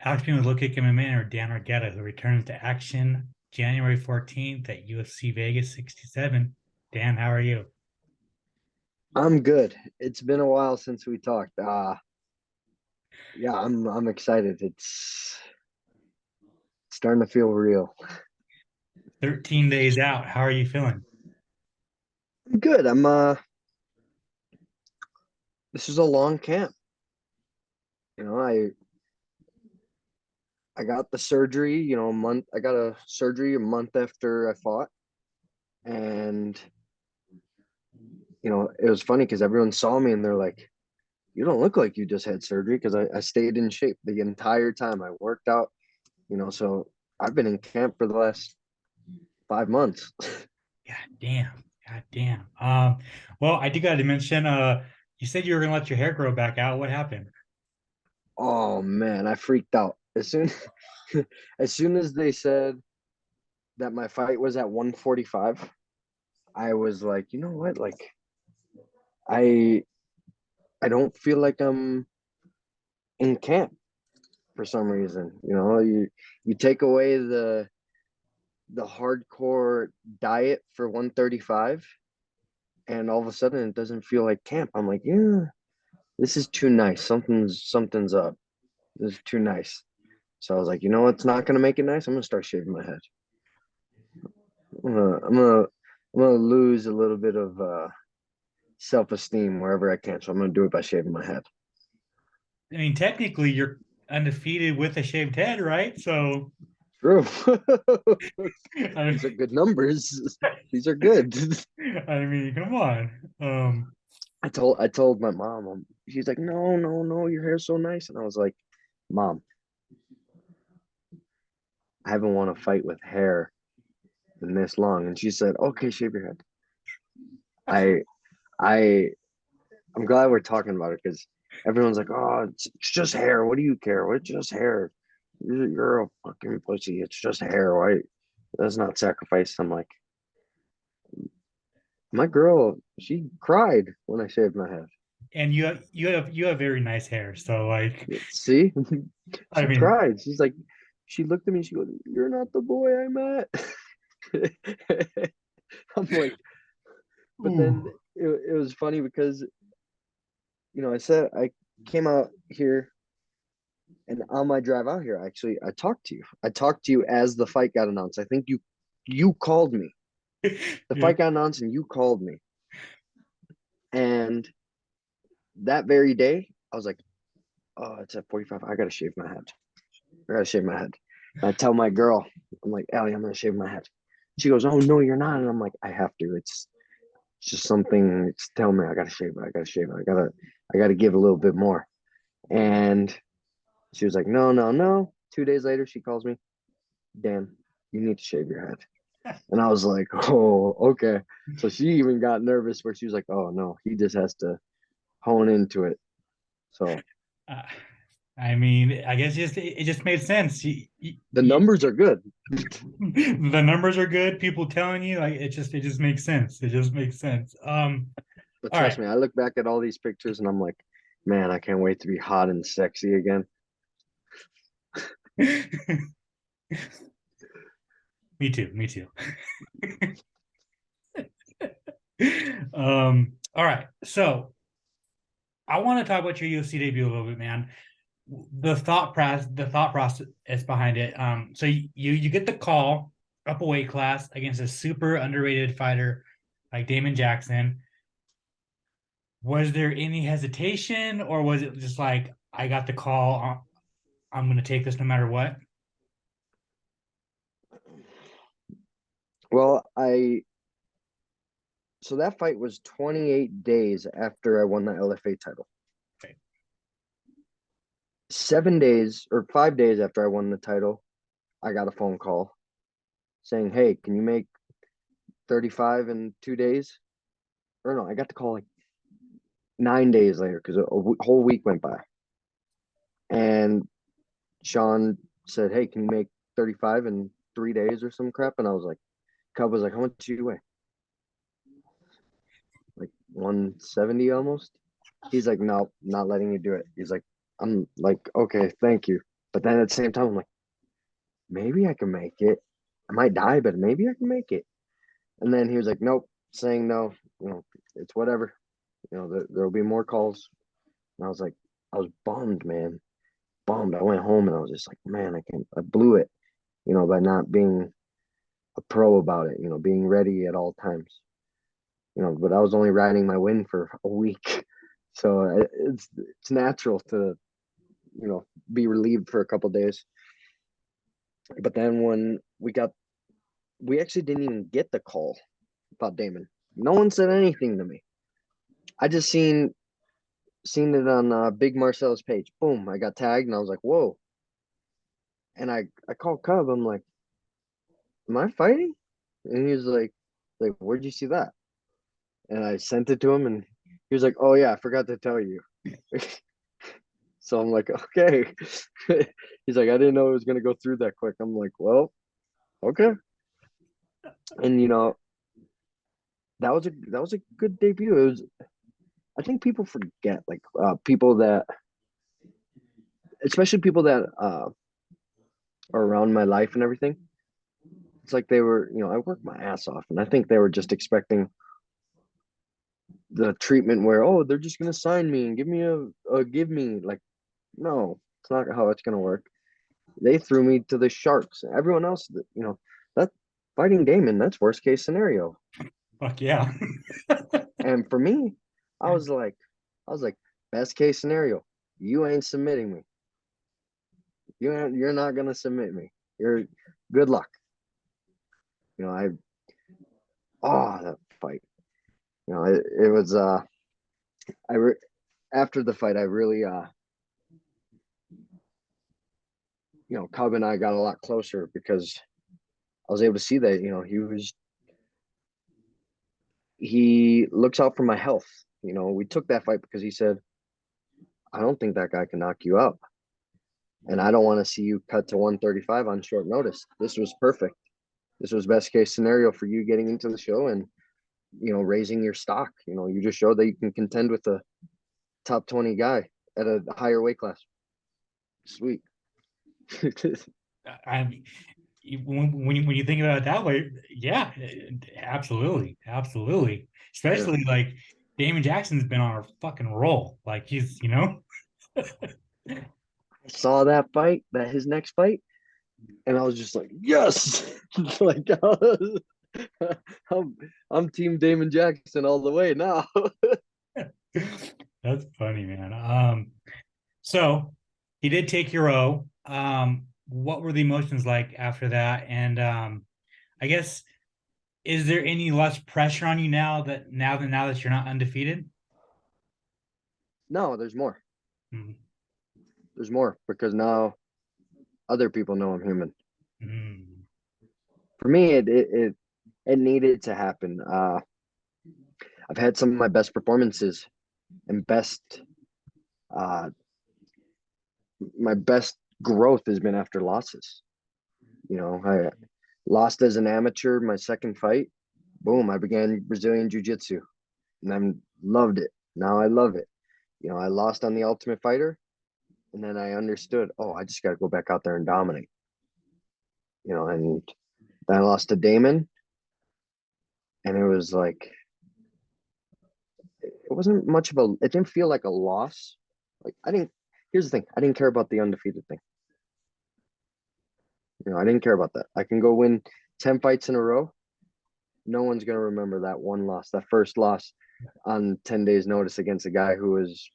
Alex Behunin of LowKickMMA or Dan Argueta, who returns to action January 14th at UFC Vegas 67. Dan, how are you? I'm good. It's been a while since we talked. Yeah, I'm excited. It's starting to feel real. 13 days out. How are you feeling? I'm good. This is a long camp. You know, I got the surgery, a month I got a surgery a month after I fought. And it was funny because everyone saw me and they're like, you don't look like you just had surgery because I stayed in shape the entire time. I worked out, so I've been in camp for the last 5 months. God damn. God damn. Well, I do got to mention, you said you were gonna let your hair grow back out. What happened? Oh man, I freaked out as soon as they said that my fight was at 145. I was like, you know what? Like, I I don't feel like I'm in camp for some reason. You take away the hardcore diet for 135, and all of a sudden it doesn't feel like camp. I'm like, yeah, this is too nice. Something's up. This is too nice. So I was like, you know what's not gonna make it nice? I'm gonna start shaving my head. I'm gonna I'm gonna I'm gonna lose a little bit of self-esteem wherever I can. So I'm gonna do it by shaving my head. I mean, technically, you're undefeated with a shaved head, right? So, True. I, These are good numbers. These are good. I mean, come on. I told my mom. She's like, no, no, no, your hair's so nice, and I was like, Mom, I haven't won a fight with hair in this long, and she said, okay, shave your head. I I I'm glad we're talking about it because everyone's like, oh, it's just hair. What do you care? It's just hair. You're a fucking pussy. It's just hair. Why? That's not sacrifice. I'm like, my girl, she cried when I shaved my head. And you have very nice hair. So, like, See, I she mean, cried. She looked at me. She goes, "You're not the boy I met." I'm like, but then ooh. it was funny because I said I came out here, and on my drive out here, actually, I talked to you. I talked to you as the fight got announced. I think you called me. The Yeah. fight got announced, and you called me. And that very day, I was like, "Oh, it's at 45. I gotta shave my head. I gotta shave my head." And I tell my girl, I'm like, "Allie, I'm gonna shave my head." She goes, "Oh no, you're not." And I'm like, "I have to. It's just something. It's telling me I gotta shave it. I gotta shave it. I gotta give a little bit more." And she was like, "No, no, no." 2 days later, she calls me, "Dan, you need to shave your head." And I was like, "Oh, okay." So she even got nervous where she was like, "Oh no, he just has to hone into it." So Uh, I mean, I guess it just made sense. the numbers are good. The numbers are good. People telling you, like, it just makes sense. It just makes sense. But All trust right. me, I look back at all these pictures and I'm like, man, I can't wait to be hot and sexy again. Me too. Me too. All right. So I want to talk about your UFC debut a little bit, man. The thought process is behind it. So you get the call up a weight class against a super underrated fighter like Damon Jackson. Was there any hesitation, or was it just like I got the call? I'm going to take this no matter what? Well, so that fight was 28 days after I won the LFA title. Okay. 7 days or 5 days after I won the title, I got a phone call saying, "Hey, can you make 35 in 2 days?" Or no, I got the call like 9 days later because whole week went by. And Sean said, "Hey, can you make 35 in 3 days or some crap?" And I was like, Cub was like, "How much do you weigh?" Like 170 almost. He's like, "No, not letting you do it." He's like, I'm like, "Okay, thank you." But then at the same time, I'm like, maybe I can make it. I might die, but maybe I can make it. And then he was like, nope, saying no, it's whatever. There'll be more calls. And I was like, I was bummed, man. Bummed. I went home and I was just like, man, I blew it, by not being a pro about it, being ready at all times. But I was only riding my win for a week. So it's natural to, be relieved for a couple days. But then when we actually didn't even get the call about Damon. No one said anything to me. I just seen it on Big Marcel's page. Boom, I got tagged and I was like, whoa. And I called Cub. I'm like, am I fighting? And he was like, where'd you see that? And I sent it to him and he was like, oh yeah, I forgot to tell you. So I'm like, okay. He's like, I didn't know it was gonna go through that quick. I'm like, well, okay. And that was a good debut. It was, I think people forget, like people that, especially people that are around my life and everything. It's like they were, I worked my ass off, and I think they were just expecting the treatment where, oh, they're just gonna sign me and give me give me like, no, it's not how it's gonna work. They threw me to the sharks. Everyone else, that fighting Damon, that's worst case scenario. Fuck yeah. And for me, I was like, best case scenario, you ain't submitting me. You're not gonna submit me. You're good luck. I that fight. It was I re- after the fight I really Cub and I got a lot closer because I was able to see that, he looks out for my health. We took that fight because he said, I don't think that guy can knock you out. And I don't want to see you cut to 135 on short notice. This was perfect. This was best case scenario for you getting into the show and, raising your stock. You just showed that you can contend with a top 20 guy at a higher weight class. Sweet. I mean, when you think about it that way, yeah, absolutely, absolutely. Yeah. Especially like Damon Jackson's been on a fucking roll. Like he's, I saw that fight, that his next fight, and I was just like, yes, like I'm Team Damon Jackson all the way now. That's funny, man. So he did take your O. What were the emotions like after that? And I guess is there any less pressure on you now that you're not undefeated? No, there's more. Mm-hmm. There's more because now other people know I'm human. Mm-hmm. For me, it needed to happen. I've had some of my best performances and uh, my best growth has been after losses. I lost as an amateur my second fight. Boom, I began Brazilian Jiu-Jitsu and I loved it. Now I love it. I lost on the Ultimate Fighter and then I understood, oh, I just got to go back out there and dominate. And then I lost to Damon and it was like, it wasn't much of it didn't feel like a loss. Like here's the thing, I didn't care about the undefeated thing. I didn't care about that. I can go win 10 fights in a row. No one's going to remember that one loss, that first loss on 10 days notice against a guy who was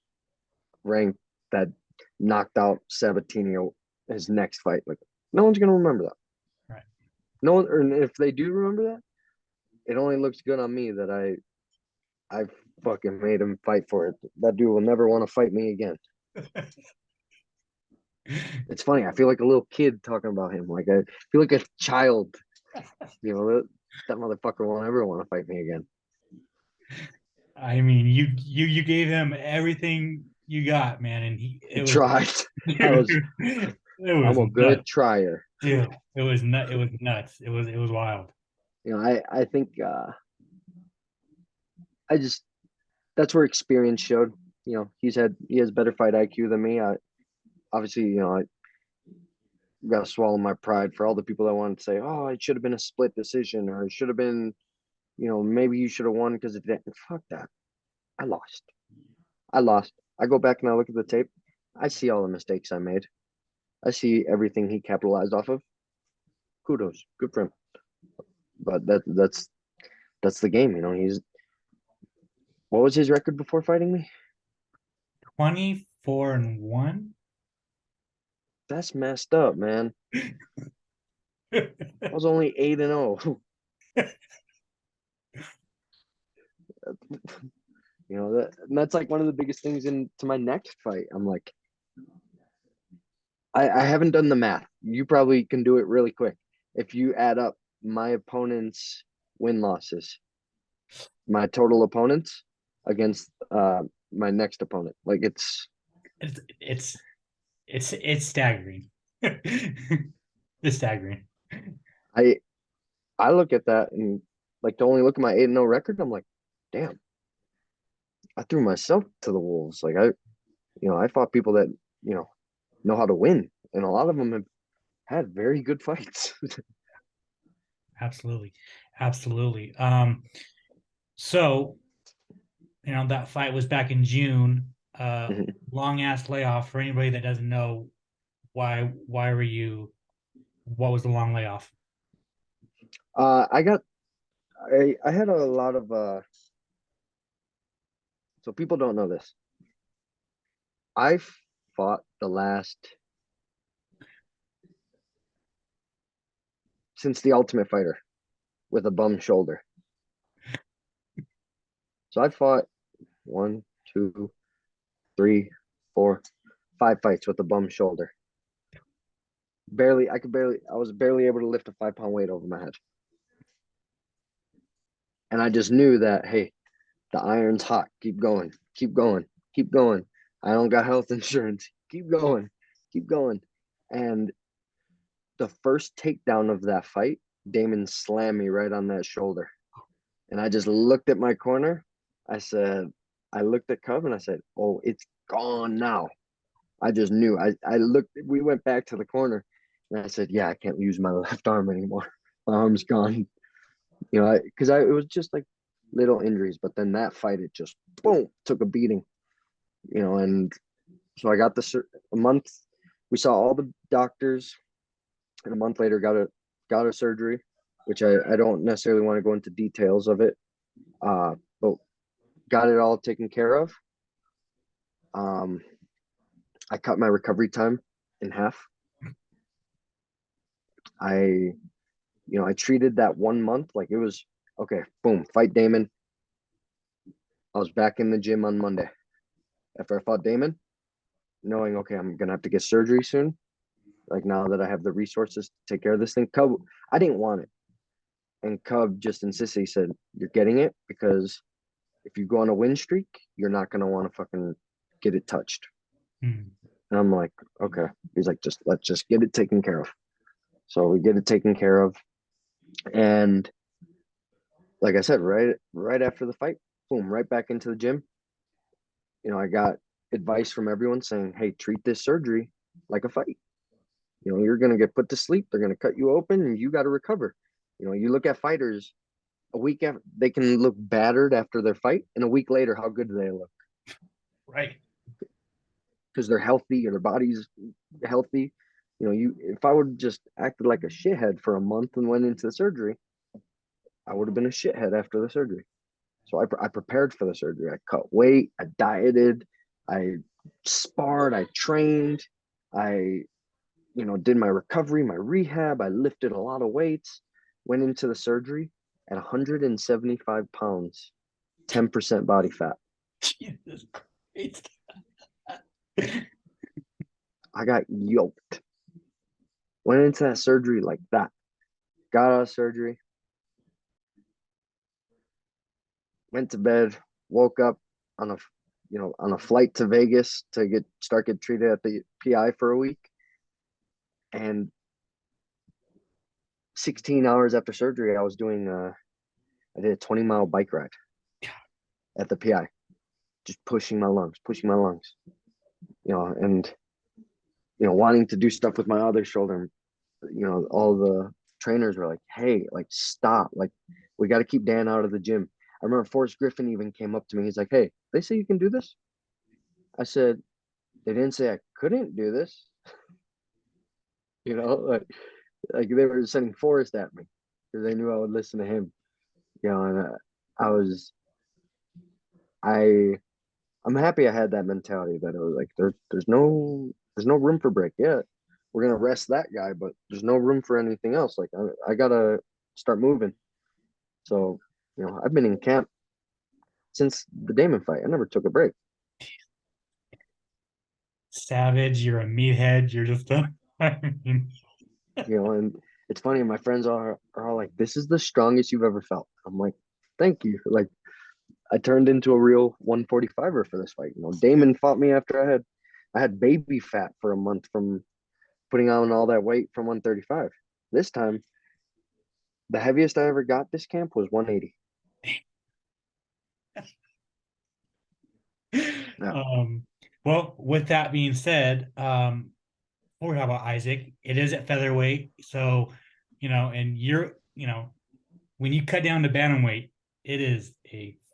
ranked, that knocked out Sabatini his next fight. Like, no one's going to remember that. Right. No one, or if they do remember that, it only looks good on me that I fucking made him fight for it. That dude will never want to fight me again. It's funny. I feel like a little kid talking about him. Like I feel like a child. That motherfucker won't ever want to fight me again. I mean, you gave him everything you got, man, and He tried. I was. it was I'm a nuts, good trier. dude. It was nuts. It was wild. I think I just that's where experience showed. He has better fight IQ than me. Obviously, gotta swallow my pride for all the people that want to say, "Oh, it should have been a split decision, or it should have been, maybe you should have won because it didn't." Fuck that. I lost. I lost. I go back and I look at the tape. I see all the mistakes I made. I see everything he capitalized off of. Kudos, good for him. But that's the game. He's what was his record before fighting me? 24-1. That's messed up, man. I was only 8-0. That's like one of the biggest things into my next fight. I'm like, I haven't done the math. You probably can do it really quick. If you add up my opponent's win losses, my total opponents against my next opponent, like It's staggering. It's staggering. I I look at that and like to only look at my 8-0 record, I'm like, damn, I threw myself to the wolves. Like I fought people that, know how to win. And a lot of them have had very good fights. Absolutely. Absolutely. So that fight was back in June. Long ass layoff. For anybody that doesn't know, why were you what was the long layoff? I got I had a lot of so people don't know this. I fought the last since the Ultimate Fighter with a bum shoulder. So I fought 1, 2, 3, 4, 5 fights with a bum shoulder. I was barely able to lift a 5-pound weight over my head. And I just knew that, hey, the iron's hot. Keep going, keep going, keep going. I don't got health insurance. Keep going, keep going. And the first takedown of that fight, Damon slammed me right on that shoulder. And I just looked at my corner. I looked at Cub and I said, oh, it's gone now. I just knew. I looked, we went back to the corner and I said, yeah, I can't use my left arm anymore. My arm's gone. Because it was just like little injuries, but then that fight, it just boom, took a beating, and so I got a month. We saw all the doctors, and a month later got a surgery, which I don't necessarily want to go into details of it, but got it all taken care of. I cut my recovery time in half. I treated that 1 month like it was okay. Boom, fight Damon. I was back in the gym on Monday after I fought Damon, knowing, okay, I'm gonna have to get surgery soon. Like now that I have the resources to take care of this thing. Cub, I didn't want it. And Cub just insisted. He said, you're getting it because if you go on a win streak, you're not gonna want to fucking get it touched. Hmm. And I'm like, okay. He's like, let's just get it taken care of. So we get it taken care of. And like I said, right after the fight, boom, right back into the gym. I got advice from everyone saying, hey, treat this surgery like a fight. You're going to get put to sleep. They're going to cut you open and you got to recover. You look at fighters a week after, they can look battered after their fight. And a week later, how good do they look? Right. Because they're healthy or their body's healthy. If I would just acted like a shithead for a month and went into the surgery, I would have been a shithead after the surgery. So I prepared for the surgery. I cut weight. I dieted. I sparred. I trained. I did my recovery, my rehab. I lifted a lot of weights, went into the surgery at 175 pounds, 10% body fat. Jesus Christ. I got yoked. Went into that surgery like that. Got out of surgery. Went to bed, woke up on a flight to Vegas to get treated at the PI for a week. And 16 hours after surgery, I was doing I did a 20-mile bike ride at the PI, just pushing my lungs, and wanting to do stuff with my other shoulder. All the trainers were like, "Hey, like stop! Like we got to keep Dan out of the gym." I remember Forrest Griffin even came up to me. He's like, "Hey, they say you can do this." I said, "They didn't say I couldn't do this." Like they were sending Forrest at me because they knew I would listen to him. And I was I I'm happy I had that mentality that it was like there's no room for break. Yeah, we're gonna rest that guy, but there's no room for anything else. Like I gotta start moving. So I've been in camp since the Damon fight. I never took a break. Savage, you're a meathead. You're just a, I mean, And it's funny. My friends are all like, "This is the strongest you've ever felt." I'm like, "Thank you." Like I turned into a real 145er for this fight. Damon fought me after I had baby fat for a month from putting on all that weight from 135. This time, the heaviest I ever got this camp was 180. Yeah, well, with that being said, before we talk about Isaac, it is at featherweight. So, and when you cut down to bantamweight, it is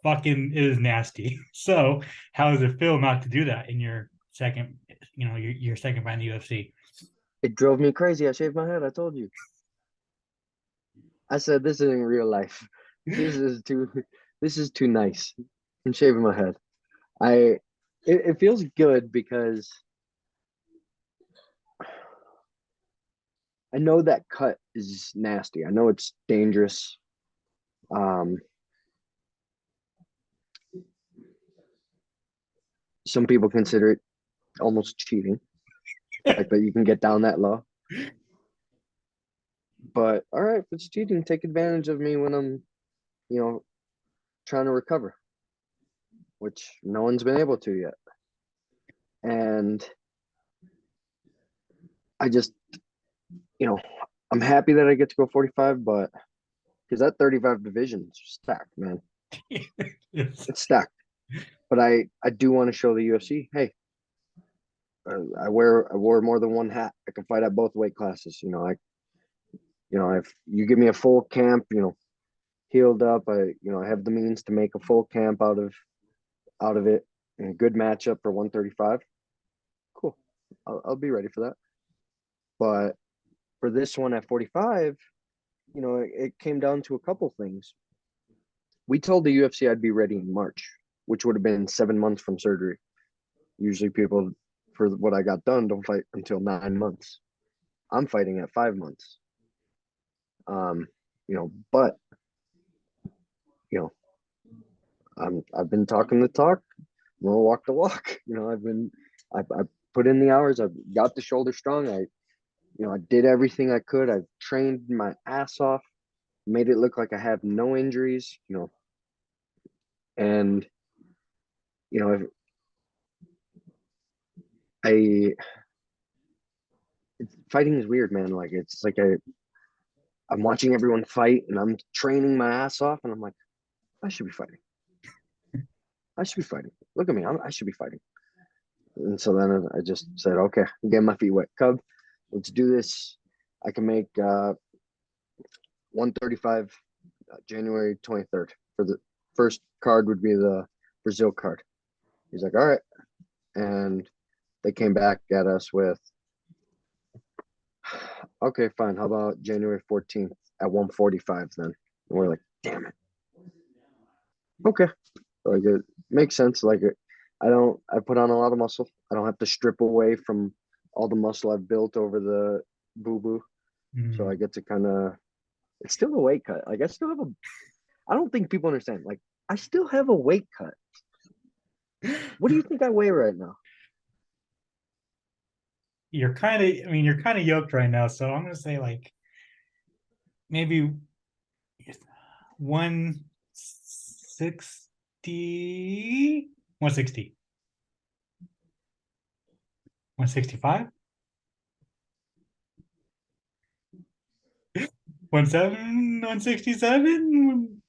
nasty. So, how does it feel not to do that in your second, your second fight in the UFC? it drove me crazy. I shaved my head. I told you. I said this isn't real life. This is too. This is too nice. I'm shaving my head. I. It feels good because I know that cut is nasty. I know it's dangerous. Um, some people consider it almost cheating, like that you can get down that low. But all right, if it's cheating, take advantage of me when I'm, you know, trying to recover, which no one's been able to yet. And I just, you know, I'm happy that I get to go 45, but because that 35 division is stacked, man. Yes. It's stacked. But I do want to show the UFC, hey, I wore more than one hat. I can fight at both weight classes. If you give me a full camp, healed up, I have the means to make a full camp out of it and a good matchup for 135. Cool. I'll be ready for that. But for this one at 45, it came down to a couple things. We told the UFC I'd be ready in March, which would have been 7 months from surgery. Usually people, for what I got done, don't fight until 9 months. I'm fighting at 5 months. But you know, I've been talking the talk, I'm gonna walk the walk. I put in the hours, I've got the shoulder strong. I did everything I could. I've trained my ass off, made it look like I have no injuries, and if I fighting is weird, man. Like it's like I'm watching everyone fight and I'm training my ass off, and I'm like, I should be fighting. I should be fighting. Look at me. I should be fighting. And so then I just said, okay, I'm getting my feet wet. Cub, let's do this. I can make 135 January 23rd. For the first card would be the Brazil card. He's like, all right. And they came back at us with, okay, fine. How about January 14th at 145 then? And we're like, damn it. Okay. Like it makes sense. I put on a lot of muscle. I don't have to strip away from all the muscle I've built over the boo boo. So I get to kind of, it's still a weight cut. Like I don't think people understand. Like I still have a weight cut. What do you think I weigh right now? you're kind of yoked right now. So I'm gonna say like maybe 160, 160, 165, 167.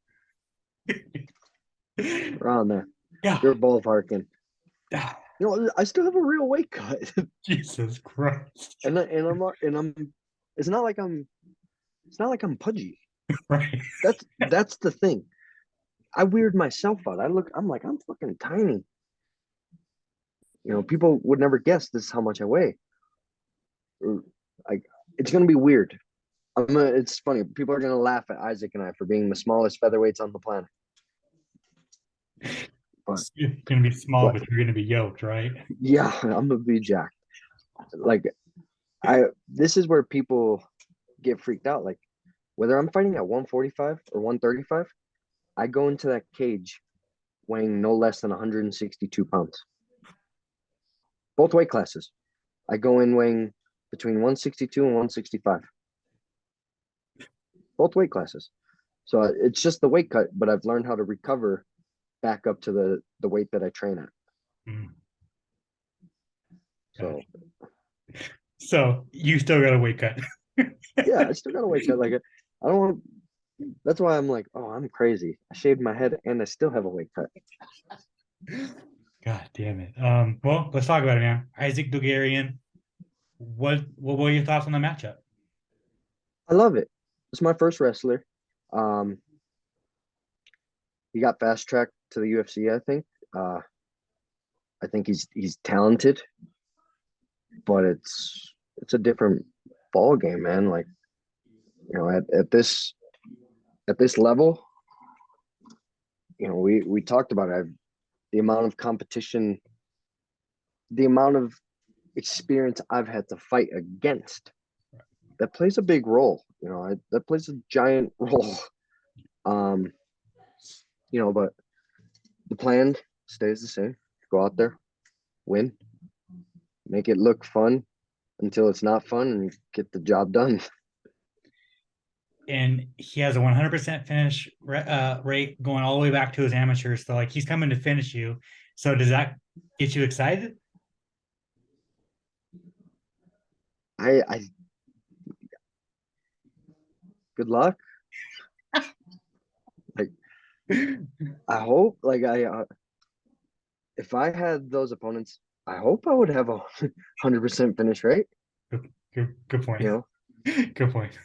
Around there. Yeah. You're ballparking. You know, I still have a real weight cut, Jesus Christ. and I'm. It's not like I'm. It's not like I'm pudgy. Right. That's the thing. I weird myself out. I'm like, I'm fucking tiny. You know, people would never guess this is how much I weigh. Like, it's gonna be weird. It's funny. People are gonna laugh at Isaac and I for being the smallest featherweights on the planet. But You're gonna be small, what? but you're gonna be yoked, right? Yeah, I'm gonna be jacked. Like, I. This is where people get freaked out. Like, whether I'm fighting at 145 or 135, I go into that cage weighing no less than 162 pounds. Both weight classes. I go in weighing between 162 and 165. Both weight classes. So it's just the weight cut, but I've learned how to recover back up to the weight that I train at. Mm, So so you still got a weight cut. yeah, I still got a weight cut. Like, I don't want. That's why I'm like, oh, I'm crazy. I shaved my head and I still have a weight cut. God damn it. Well, let's talk about it, man. Isaac Dulgarian. What were your thoughts on the matchup? I love it. It's my first wrestler. Um, he got fast tracked to the UFC. I think he's talented, but it's a different ball game, man. Like, you know, at this level, you know, we talked about it. The amount of competition, the amount of experience I've had to fight against, that plays a big role. You know, that plays a giant role. Um, you know, but the plan stays the same. Go out there, win, make it look fun until it's not fun, and get the job done. And he has a 100% finish rate going all the way back to his amateurs. So like he's coming to finish you. So does that get you excited? I good luck. Like, I hope, like, if I had those opponents, I hope I would have a 100% finish rate. Good point. You know, Good point.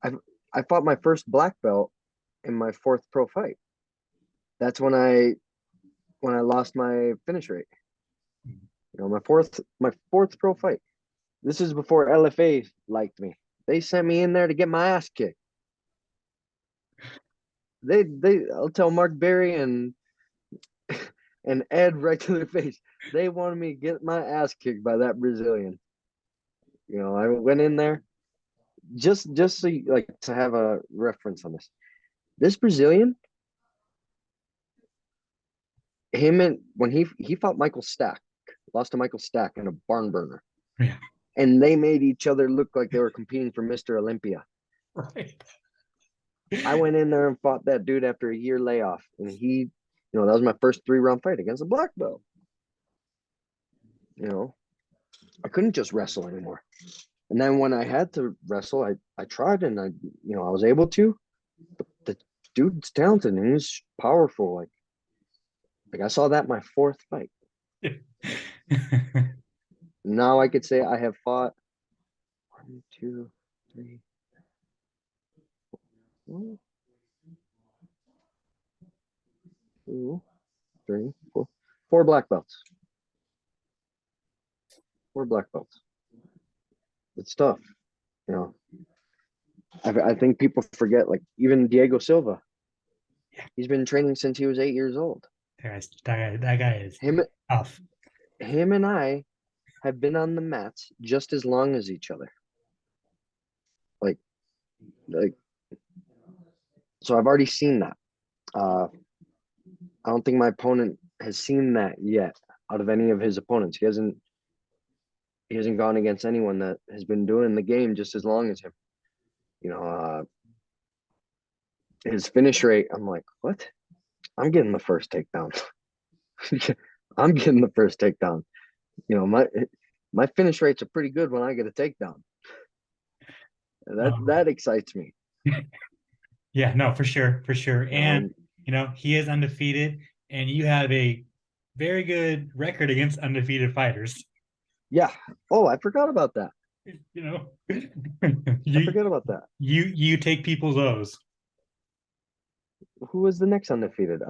I I fought my first black belt in my fourth pro fight. That's when I lost my finish rate. You know, my fourth pro fight. This is before LFA liked me. They sent me in there to get my ass kicked. I'll tell Mark Berry and Ed right to their face. They wanted me to get my ass kicked by that Brazilian. You know, I went in there just so you, like, to have a reference on this. This Brazilian, him and when he fought Michael Stack, lost to Michael Stack in a barn burner. Yeah. And they made each other look like they were competing for Mr. Olympia. Right. I went in there and fought that dude after a year layoff, and he, you know, that was my first 3-round fight against a black belt. You know, I couldn't just wrestle anymore. And then when I had to wrestle, I tried, and I was able to. But the dude's talented and he's powerful. Like I saw that my fourth fight. Now I could say I have fought 1, 2, 3, 4, 2, 3, 4, 4 black belts. 4 black belts. It's tough, you know. I think people forget, like, even Diego Silva. He's been training since he was 8 years old. That guy is Him, tough. him, and I have been on the mats just as long as each other. Like, like, so I've already seen that. I don't think my opponent has seen that yet out of any of his opponents. He hasn't gone against anyone that has been doing the game just as long as him. You know, his finish rate, I'm like, what? I'm getting the first takedown. I'm getting the first takedown. You know, my finish rates are pretty good when I get a takedown. That excites me. Yeah, no, for sure, for sure. And Um, he is undefeated, and you have a very good record against undefeated fighters. Yeah. Oh, I forgot about that. You know, I you forgot about that. you take people's O's. Who was the next undefeated?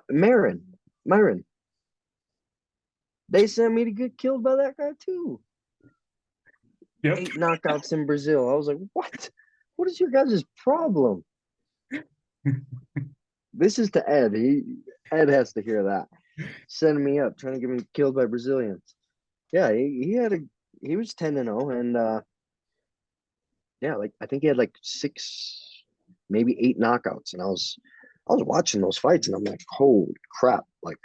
Marin. Myron. They sent me to get killed by that guy too. Yep. 8 knockouts in Brazil. I was like, what? What is your guys' problem? This is to Ed. Ed has to hear that. Sending me up, trying to get me killed by Brazilians. Yeah, he was 10-0 and yeah, like I think he had like 6, maybe 8 knockouts. And I was watching those fights and I'm like, holy crap. Like,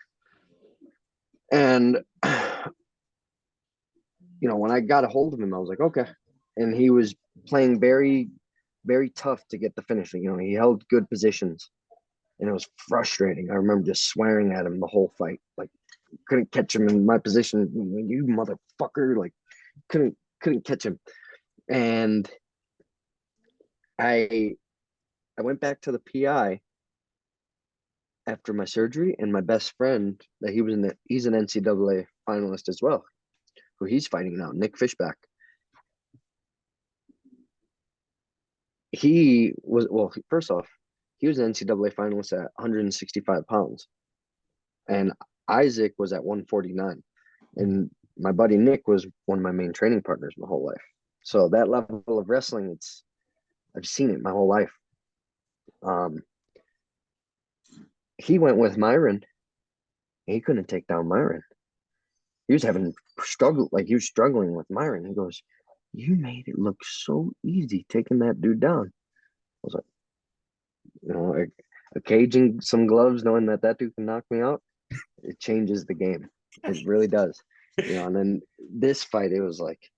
and when I got a hold of him, I was like, okay. And he was playing very, very tough to get the finish. He held good positions and it was frustrating. I remember just swearing at him the whole fight. Like, couldn't catch him in my position. You motherfucker. Like, couldn't catch him. And I went back to the PI after my surgery, and my best friend that he's an NCAA finalist as well, who he's fighting now, Nick Fishback. He was first off, he was an NCAA finalist at 165 pounds, and Isaac was at 149, and my buddy Nick was one of my main training partners my whole life. So that level of wrestling, I've seen it my whole life. He went with Myron. He couldn't take down Myron. He was having struggle, like he was struggling with Myron. He goes, "You made it look so easy taking that dude down." I was like, a cage and some gloves, knowing that dude can knock me out, it changes the game. It really does. And then this fight, it was like,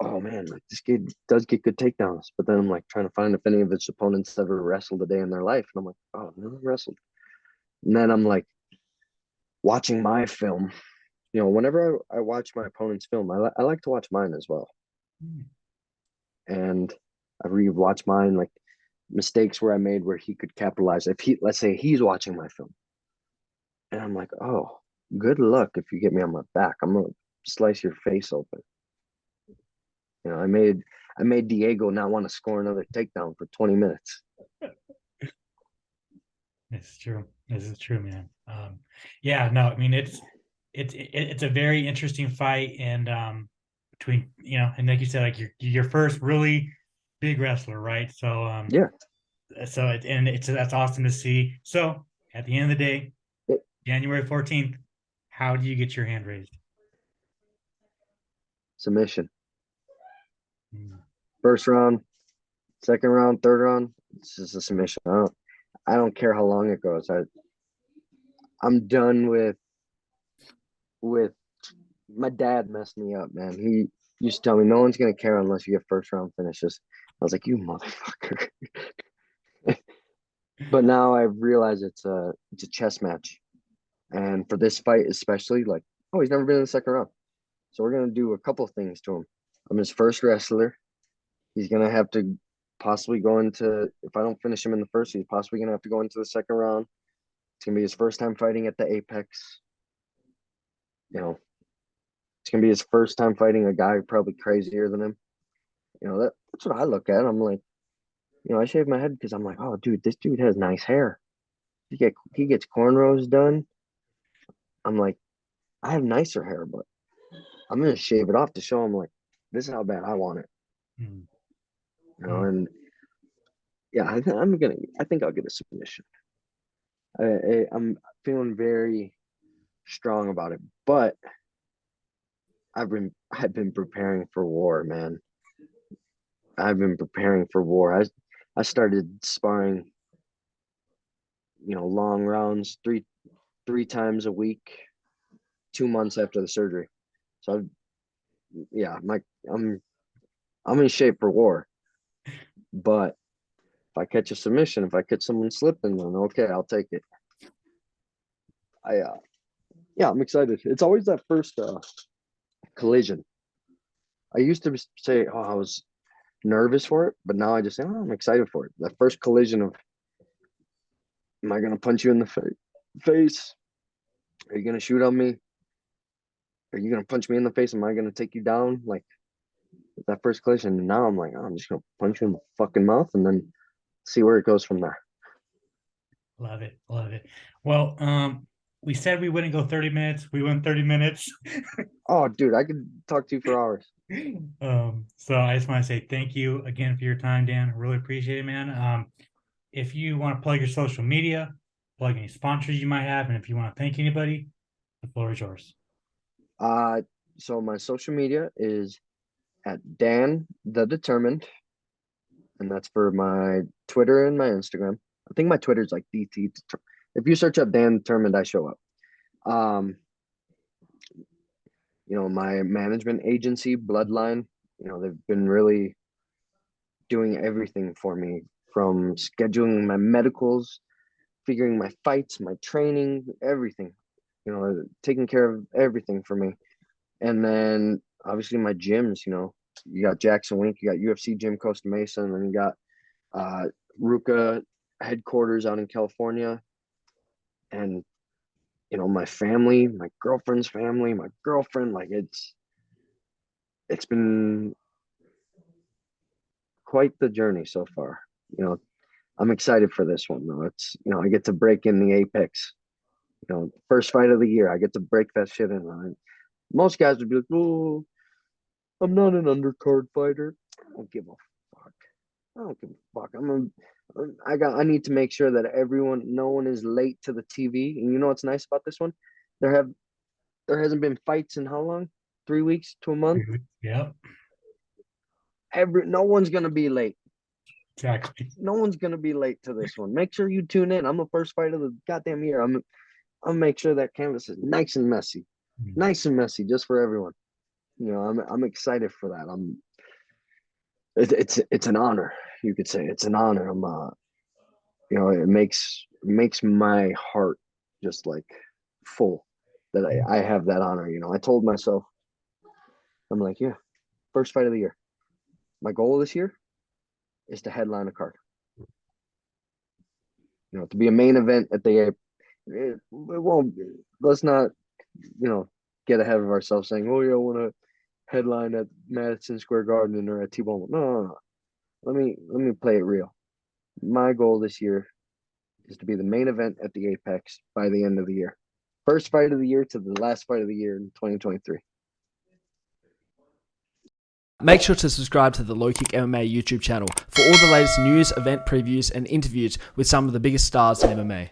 oh man, like this kid does get good takedowns. But then I'm like trying to find if any of his opponents ever wrestled a day in their life. And I'm like, oh, never wrestled. And then I'm like watching my film. Whenever I watch my opponent's film, I like to watch mine as well. And I rewatch mine, like mistakes where I made where he could capitalize. Let's say he's watching my film. And I'm like, oh, good luck if you get me on my back. I'm gonna slice your face open. I made Diego not want to score another takedown for 20 minutes. This is true. This is true, man. Yeah, no, I mean it's a very interesting fight, and between and like you said, like your first really big wrestler, right? So Yeah. that's awesome to see. So at the end of the day, It, January 14th, how do you get your hand raised? Submission. Mm. First round, second round, third round. It's just a submission. I don't care how long it goes. I'm done with my dad messed me up, man. He used to tell me no one's gonna care unless you get first round finishes. I was like, you motherfucker. But now I realize it's a chess match. And for this fight especially, like, oh, he's never been in the second round. So we're gonna do a couple of things to him. I'm his first wrestler. He's gonna have to possibly go into, if I don't finish him in the first, he's possibly gonna have to go into the second round. It's gonna be his first time fighting at the Apex. It's gonna be his first time fighting a guy probably crazier than him. That's what I look at. I'm like, I shave my head because I'm like, oh, dude, this dude has nice hair. He gets cornrows done. I'm like, I have nicer hair, but I'm gonna shave it off to show him like this is how bad I want it. Mm. And yeah, I think I'll get a submission. I'm feeling very strong about it, but I've been preparing for war, man. I've been preparing for war. I started sparring, long rounds, three times a week, 2 months after the surgery. So yeah, I'm in shape for war. But if I catch a submission, if I catch someone slipping, then okay, I'll take it. Yeah, I'm excited. It's always that first collision. I used to say, oh, I was nervous for it, but now I just say, oh, I'm excited for it. That first collision of, am I gonna punch you in the face? face. Are you gonna shoot on me? Are you gonna punch me in the face? Am I gonna take you down? Like that first collision. And now I'm like, oh, I'm just gonna punch you in the fucking mouth and then see where it goes from there. Love it. Love it. Well, we said we wouldn't go 30 minutes. We went 30 minutes. Oh, dude, I could talk to you for hours. So I just want to say thank you again for your time, Dan. Really appreciate it, man. If you want to plug your social media, plug any sponsors you might have, and if you want to thank anybody, the floor is yours. So my social media is at Dan the Determined, and that's for my Twitter and my Instagram. I think my Twitter is like DT. If you search up Dan Determined, I show up. My management agency, Bloodline, they've been really doing everything for me, from scheduling my medicals, figuring my fights, my training, everything, taking care of everything for me. And then obviously my gyms, you got Jackson Wink, you got UFC Gym Costa Mesa, and then you got Ruka headquarters out in California. And my family, my girlfriend's family, my girlfriend, like it's been quite the journey so far. I'm excited for this one though. It's I get to break in the apex. First fight of the year, I get to break that shit in. Most guys would be like, "Oh, I'm not an undercard fighter. I don't give a fuck. I don't give a fuck. I need to make sure that no one is late to the TV. And you know what's nice about this one? There hasn't been fights in how long? 3 weeks to a month. Yep. No one's gonna be late. Exactly. No one's gonna be late to this one. Make sure you tune in. I'm the first fight of the goddamn year. I'll make sure that canvas is nice and messy, just for everyone. I'm excited for that. It's an honor. You could say it's an honor. It makes my heart just like full that I have that honor. I told myself, I'm like, yeah, first fight of the year. My goal this year is to headline a card. To be a main event at the it won't. Let's not, get ahead of ourselves saying, oh yeah, I want to headline at Madison Square Garden or at T-Mobile. No. Let me play it real. My goal this year is to be the main event at the Apex by the end of the year. First fight of the year to the last fight of the year in 2023. Make sure to subscribe to the LowKick MMA YouTube channel for all the latest news, event previews, and interviews with some of the biggest stars in MMA.